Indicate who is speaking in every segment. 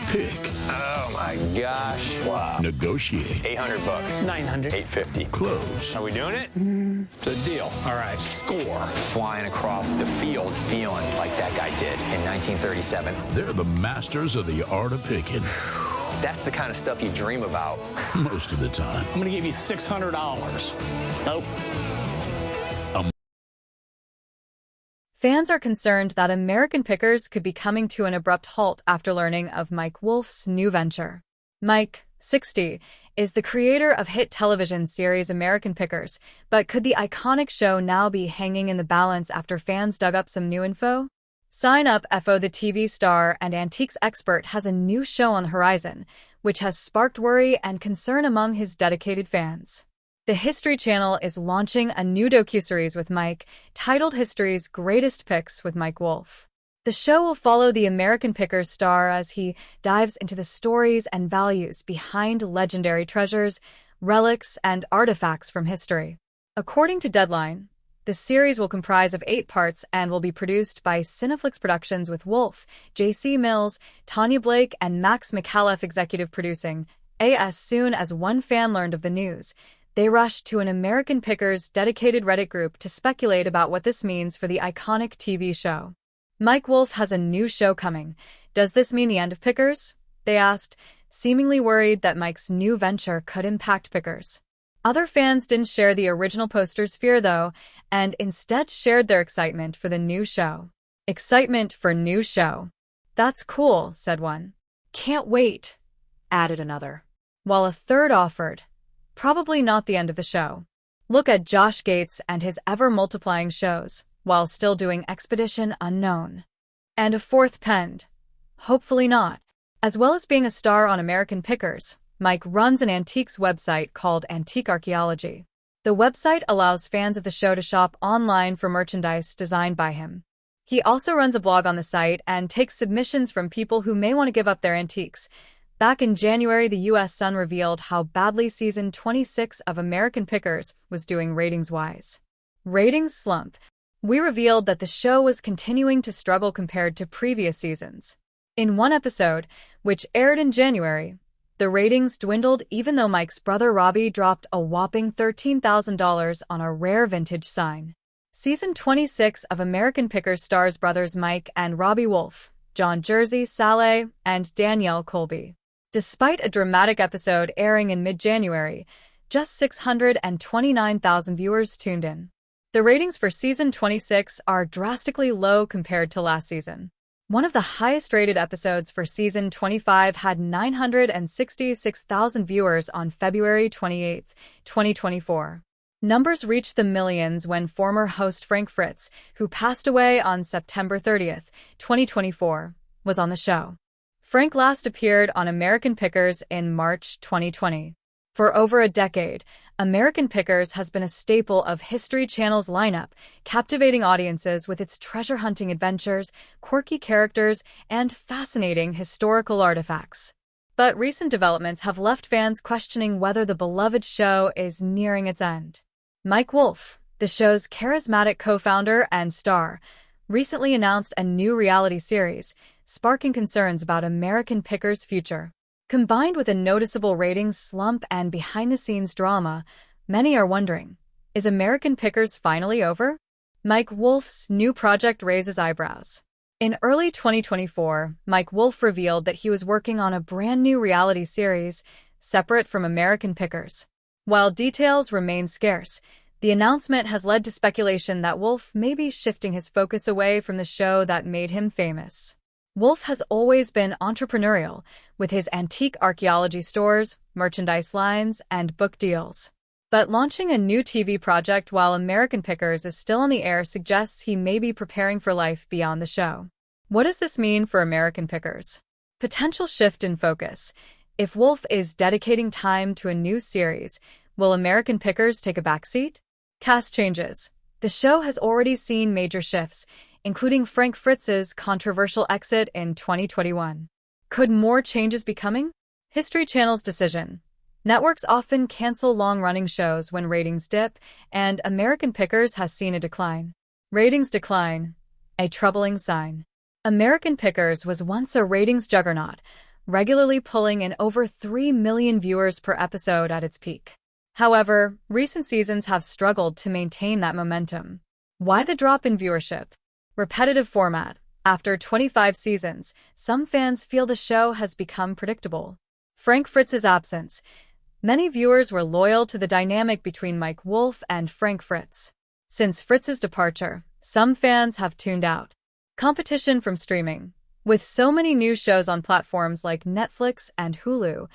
Speaker 1: pick.
Speaker 2: Oh my gosh. Wow.
Speaker 1: Negotiate.
Speaker 2: 800 bucks. 900. 850.
Speaker 1: Close.
Speaker 2: Are we doing it? It's a deal.
Speaker 3: All right, score.
Speaker 2: Flying across the field feeling like that guy did in 1937.
Speaker 1: They're the masters of the art of picking.
Speaker 2: That's the kind of stuff you dream about.
Speaker 1: Most of the time.
Speaker 3: I'm gonna give you $600. Nope.
Speaker 4: Fans are concerned that American Pickers could be coming to an abrupt halt after learning of Mike Wolfe's new venture. Mike, 60, is the creator of hit television series American Pickers, but could the iconic show now be hanging in the balance after fans dug up some new info? Sign Up FO, the TV star and antiques expert, has a new show on the horizon, which has sparked worry and concern among his dedicated fans. The History Channel is launching a new docuseries with Mike, titled History's Greatest Picks with Mike Wolfe. The show will follow the American Pickers star as he dives into the stories and values behind legendary treasures, relics, and artifacts from history. According to Deadline, the series will comprise of 8 parts and will be produced by Cineflix Productions with Wolfe, J.C. Mills, Tanya Blake, and Max McAuliffe executive producing. As soon as one fan learned of the news, they rushed to an American Pickers dedicated Reddit group to speculate about what this means for the iconic TV show. Mike Wolfe has a new show coming. Does this mean the end of Pickers? They asked, seemingly worried that Mike's new venture could impact Pickers. Other fans didn't share the original poster's fear, though, and instead shared their excitement for the new show. Excitement for new show. That's cool, said one. Can't wait, added another. While a third offered, probably not the end of the show. Look at Josh Gates and his ever-multiplying shows, while still doing Expedition Unknown. And a fourth penned, hopefully not. As well as being a star on American Pickers, Mike runs an antiques website called Antique Archaeology. The website allows fans of the show to shop online for merchandise designed by him. He also runs a blog on the site and takes submissions from people who may want to give up their antiques. Back in January, the U.S. Sun revealed how badly season 26 of American Pickers was doing ratings-wise. Ratings slump. We revealed that the show was continuing to struggle compared to previous seasons. In one episode, which aired in January, the ratings dwindled even though Mike's brother Robbie dropped a whopping $13,000 on a rare vintage sign. Season 26 of American Pickers stars brothers Mike and Robbie Wolfe, John Jersey Saleh, and Danielle Colby. Despite a dramatic episode airing in mid-January, just 629,000 viewers tuned in. The ratings for season 26 are drastically low compared to last season. One of the highest-rated episodes for season 25 had 966,000 viewers on February 28, 2024. Numbers reached the millions when former host Frank Fritz, who passed away on September 30, 2024, was on the show. Frank last appeared on American Pickers in March 2020. For over a decade, American Pickers has been a staple of History Channel's lineup, captivating audiences with its treasure-hunting adventures, quirky characters, and fascinating historical artifacts. But recent developments have left fans questioning whether the beloved show is nearing its end. Mike Wolfe, the show's charismatic co-founder and star, recently announced a new reality series, sparking concerns about American Pickers' future. Combined with a noticeable ratings slump and behind-the-scenes drama, many are wondering, is American Pickers finally over? Mike Wolfe's new project raises eyebrows. In early 2024, Mike Wolfe revealed that he was working on a brand new reality series, separate from American Pickers. While details remain scarce, the announcement has led to speculation that Wolfe may be shifting his focus away from the show that made him famous. Wolfe has always been entrepreneurial, with his antique archaeology stores, merchandise lines, and book deals. But launching a new TV project while American Pickers is still on the air suggests he may be preparing for life beyond the show. What does this mean for American Pickers? Potential shift in focus. If Wolfe is dedicating time to a new series, will American Pickers take a backseat? Cast changes. The show has already seen major shifts, including Frank Fritz's controversial exit in 2021. Could more changes be coming? History Channel's decision. Networks often cancel long-running shows when ratings dip, and American Pickers has seen a decline. Ratings decline. A troubling sign. American Pickers was once a ratings juggernaut, regularly pulling in over 3 million viewers per episode at its peak. However, recent seasons have struggled to maintain that momentum. Why the drop in viewership? Repetitive format. After 25 seasons, some fans feel the show has become predictable. Frank Fritz's absence. Many viewers were loyal to the dynamic between Mike Wolfe and Frank Fritz. Since Fritz's departure, some fans have tuned out. Competition from streaming. With so many new shows on platforms like Netflix and Hulu,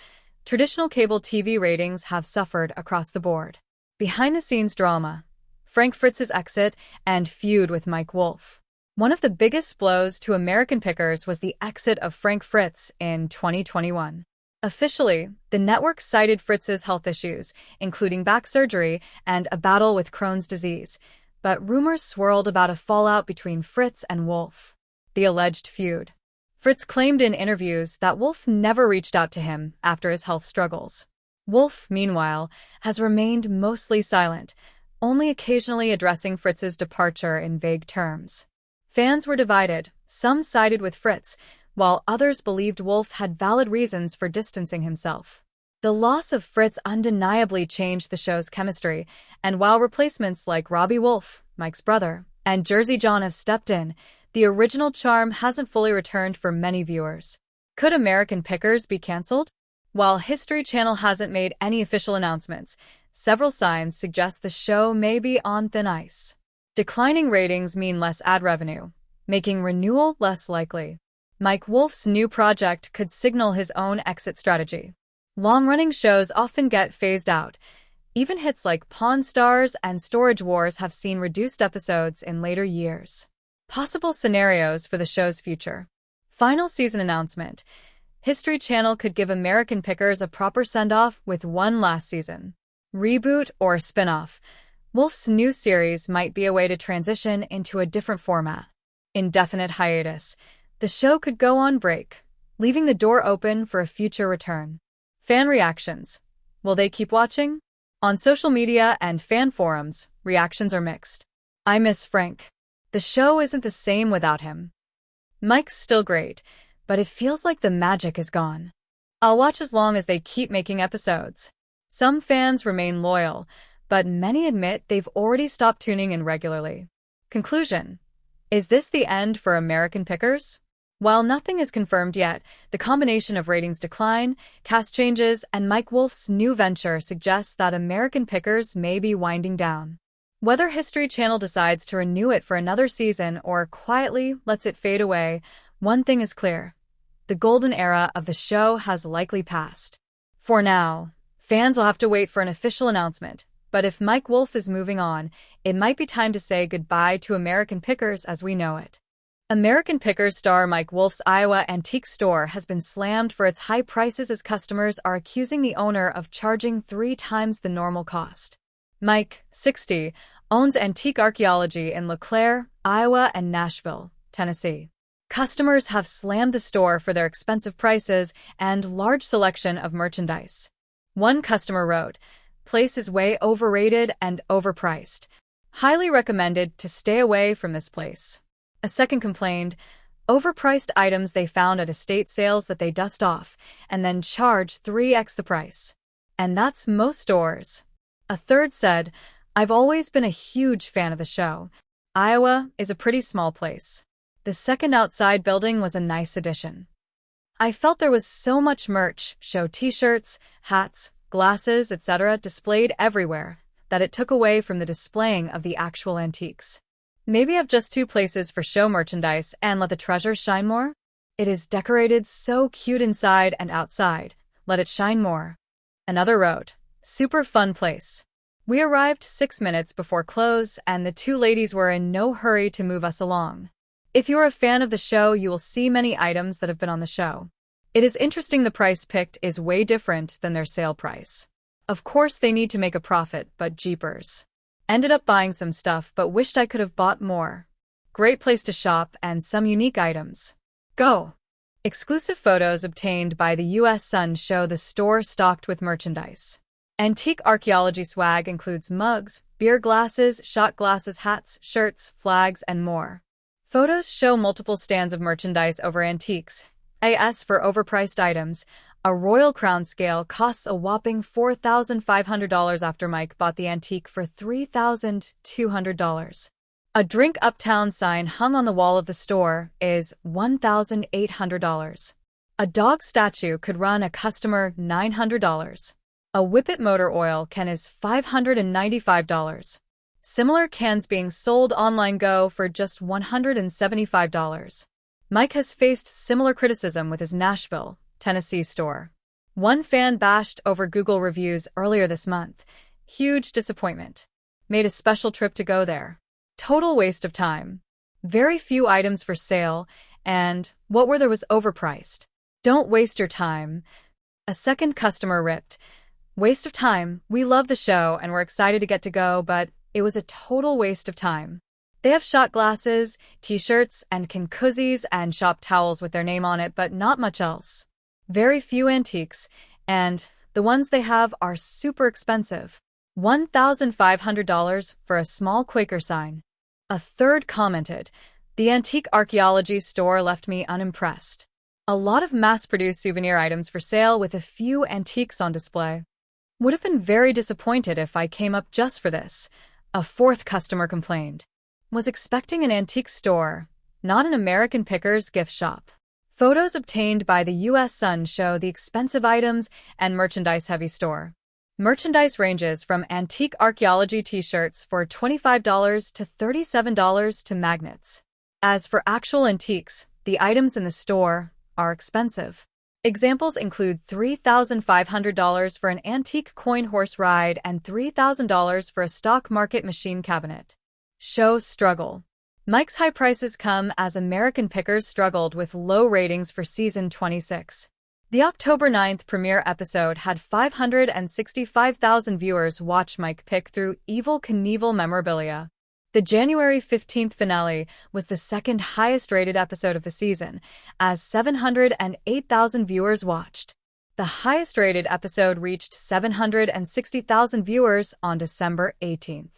Speaker 4: traditional cable TV ratings have suffered across the board. Behind-the-scenes drama. Frank Fritz's exit and feud with Mike Wolfe. One of the biggest blows to American pickers was the exit of Frank Fritz in 2021. Officially, the network cited Fritz's health issues, including back surgery and a battle with Crohn's disease, but rumors swirled about a fallout between Fritz and Wolfe. The alleged feud. Fritz claimed in interviews that Wolfe never reached out to him after his health struggles. Wolfe, meanwhile, has remained mostly silent, only occasionally addressing Fritz's departure in vague terms. Fans were divided. Some sided with Fritz, while others believed Wolfe had valid reasons for distancing himself. The loss of Fritz undeniably changed the show's chemistry, and while replacements like Robbie Wolfe, Mike's brother, and Jersey John have stepped in, the original charm hasn't fully returned for many viewers. Could American Pickers be canceled? While History Channel hasn't made any official announcements, several signs suggest the show may be on thin ice. Declining ratings mean less ad revenue, making renewal less likely. Mike Wolfe's new project could signal his own exit strategy. Long-running shows often get phased out. Even hits like Pawn Stars and Storage Wars have seen reduced episodes in later years. Possible scenarios for the show's future. Final season announcement. History Channel could give American Pickers a proper send-off with one last season. Reboot or spin-off. Wolfe's new series might be a way to transition into a different format. Indefinite hiatus. The show could go on break, leaving the door open for a future return. Fan reactions. Will they keep watching? On social media and fan forums, reactions are mixed. I miss Frank. The show isn't the same without him. Mike's still great, but it feels like the magic is gone. I'll watch as long as they keep making episodes. Some fans remain loyal, but many admit they've already stopped tuning in regularly. Conclusion. Is this the end for American Pickers? While nothing is confirmed yet, the combination of ratings decline, cast changes, and Mike Wolfe's new venture suggests that American Pickers may be winding down. Whether History Channel decides to renew it for another season or quietly lets it fade away, one thing is clear. The golden era of the show has likely passed. For now, fans will have to wait for an official announcement, but if Mike Wolfe is moving on, it might be time to say goodbye to American Pickers as we know it. American Pickers star Mike Wolfe's Iowa antique store has been slammed for its high prices as customers are accusing the owner of charging 3 times the normal cost. Mike, 60, owns Antique Archaeology in LeClaire, Iowa and Nashville, Tennessee. Customers have slammed the store for their expensive prices and large selection of merchandise. One customer wrote, "Place is way overrated and overpriced. Highly recommended to stay away from this place." A second complained, overpriced items they found at estate sales that they dust off and then charge 3x the price. And that's most stores. A third said, "I've always been a huge fan of the show. Iowa is a pretty small place. The second outside building was a nice addition. I felt there was so much merch, show t-shirts, hats, glasses, etc. displayed everywhere, that it took away from the displaying of the actual antiques. Maybe have just 2 places for show merchandise and let the treasures shine more? It is decorated so cute inside and outside. Let it shine more." Another wrote, "Super fun place. We arrived 6 minutes before close and the 2 ladies were in no hurry to move us along. If you're a fan of the show, you will see many items that have been on the show. It is interesting the price picked is way different than their sale price. Of course they need to make a profit, but jeepers. Ended up buying some stuff but wished I could have bought more. Great place to shop and some unique items. Go." Exclusive photos obtained by the US Sun show the store stocked with merchandise. Antique archaeology swag includes mugs, beer glasses, shot glasses, hats, shirts, flags, and more. Photos show multiple stands of merchandise over antiques, As for overpriced items, a royal crown scale costs a whopping $4,500 after Mike bought the antique for $3,200. A Drink Uptown sign hung on the wall of the store is $1,800. A dog statue could run a customer $900. A Whippet motor oil can is $595. Similar cans being sold online go for just $175. Mike has faced similar criticism with his Nashville, Tennessee store. One fan bashed over Google reviews earlier this month. Huge disappointment. Made a special trip to go there. Total waste of time. Very few items for sale, and what were there was overpriced. Don't waste your time. A second customer ripped. Waste of time. We love the show and we're excited to get to go, but it was a total waste of time. They have shot glasses, t-shirts, and koozies and shop towels with their name on it, but not much else. Very few antiques, and the ones they have are super expensive. $1,500 for a small Quaker sign. A third commented, "The antique archaeology store left me unimpressed. A lot of mass-produced souvenir items for sale with a few antiques on display. Would have been very disappointed if I came up just for this." A fourth customer complained. Was expecting an antique store, not an American Pickers gift shop. Photos obtained by the US Sun show the expensive items and merchandise-heavy store. Merchandise ranges from antique archaeology t-shirts for $25 to $37 to magnets. As for actual antiques, the items in the store are expensive. Examples include $3,500 for an antique coin horse ride and $3,000 for a stock market machine cabinet. Show struggle. Mike's high prices come as American Pickers struggled with low ratings for season 26. The October 9th premiere episode had 565,000 viewers watch Mike pick through Evel Knievel memorabilia. The January 15th finale was the second highest rated episode of the season, as 708,000 viewers watched. The highest rated episode reached 760,000 viewers on December 18th.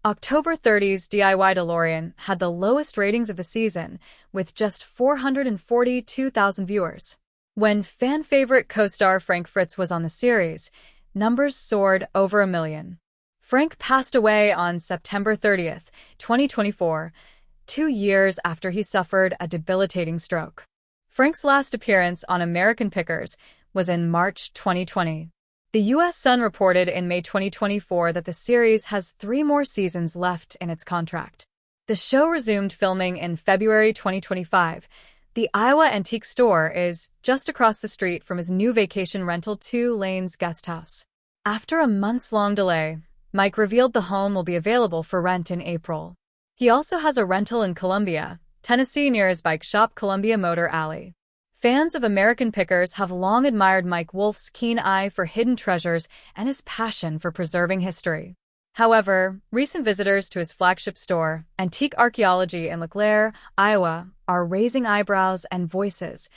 Speaker 4: October 30's DIY DeLorean had the lowest ratings of the season, with just 442,000 viewers. When fan favorite co-star Frank Fritz was on the series, numbers soared over 1 million. Frank passed away on September 30th, 2024, 2 years after he suffered a debilitating stroke. Frank's last appearance on American Pickers was in March 2020. The US Sun reported in May 2024 that the series has 3 more seasons left in its contract. The show resumed filming in February 2025. The Iowa Antique Store is just across the street from his new vacation rental 2 Lanes guest house. After a months-long delay, Mike revealed the home will be available for rent in April. He also has a rental in Columbia, Tennessee near his bike shop Columbia Motor Alley. Fans of American Pickers have long admired Mike Wolfe's keen eye for hidden treasures and his passion for preserving history. However, recent visitors to his flagship store, Antique Archaeology in LeClaire, Iowa, are raising eyebrows and voices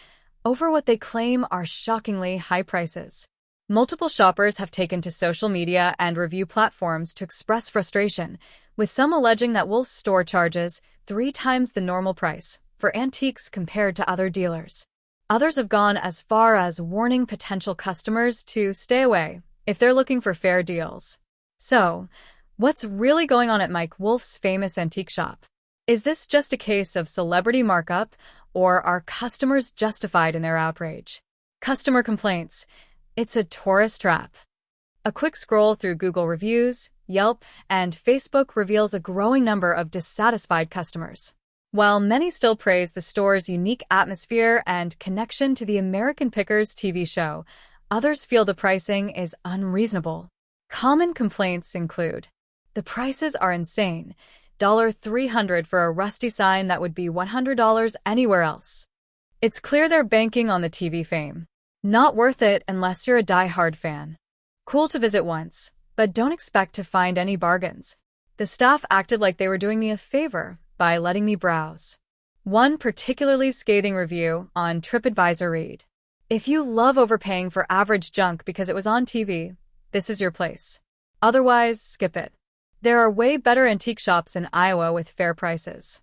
Speaker 4: over what they claim are shockingly high prices. Multiple shoppers have taken to social media and review platforms to express frustration, with some alleging that Wolfe's store charges 3 times the normal price for antiques compared to other dealers. Others have gone as far as warning potential customers to stay away if they're looking for fair deals. So, what's really going on at Mike Wolfe's famous antique shop? Is this just a case of celebrity markup, or are customers justified in their outrage? Customer complaints. It's a tourist trap. A quick scroll through Google reviews, Yelp, and Facebook reveals a growing number of dissatisfied customers. While many still praise the store's unique atmosphere and connection to the American Pickers TV show, others feel the pricing is unreasonable. Common complaints include: the prices are insane, $300 for a rusty sign that would be $100 anywhere else. It's clear they're banking on the TV fame. Not worth it unless you're a die-hard fan. Cool to visit once, but don't expect to find any bargains. The staff acted like they were doing me a favor by letting me browse. One particularly scathing review on TripAdvisor read: if you love overpaying for average junk because it was on TV, this is your place. Otherwise, skip it. There are way better antique shops in Iowa with fair prices.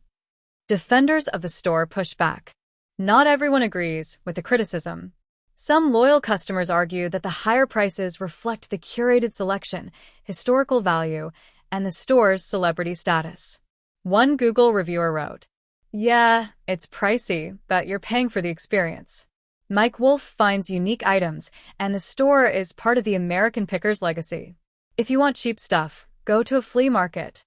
Speaker 4: Defenders of the store push back. Not everyone agrees with the criticism. Some loyal customers argue that the higher prices reflect the curated selection, historical value, and the store's celebrity status. One Google reviewer wrote, "Yeah, it's pricey, but you're paying for the experience." Mike Wolfe finds unique items, and the store is part of the American Pickers legacy. If you want cheap stuff, go to a flea market.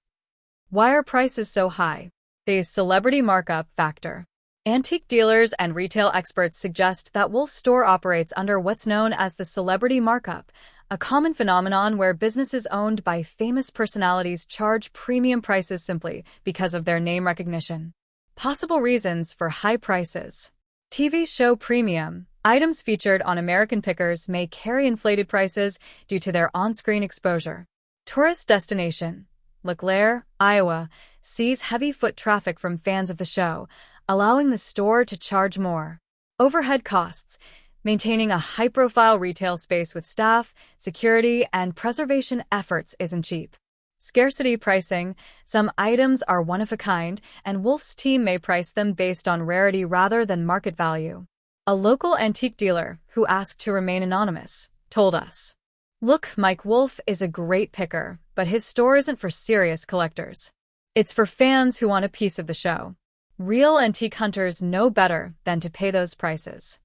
Speaker 4: Why are prices so high? The celebrity markup factor. Antique dealers and retail experts suggest that Wolfe's store operates under what's known as the celebrity markup, a common phenomenon where businesses owned by famous personalities charge premium prices simply because of their name recognition. Possible reasons for high prices. TV show premium. Items featured on American Pickers may carry inflated prices due to their on-screen exposure. Tourist destination. LeClaire, Iowa, sees heavy foot traffic from fans of the show, allowing the store to charge more. Overhead costs. Maintaining a high-profile retail space with staff, security, and preservation efforts isn't cheap. Scarcity pricing. Some items are one of a kind, and Wolfe's team may price them based on rarity rather than market value. A local antique dealer, who asked to remain anonymous, told us, "Look, Mike Wolfe is a great picker, but his store isn't for serious collectors. It's for fans who want a piece of the show. Real antique hunters know better than to pay those prices."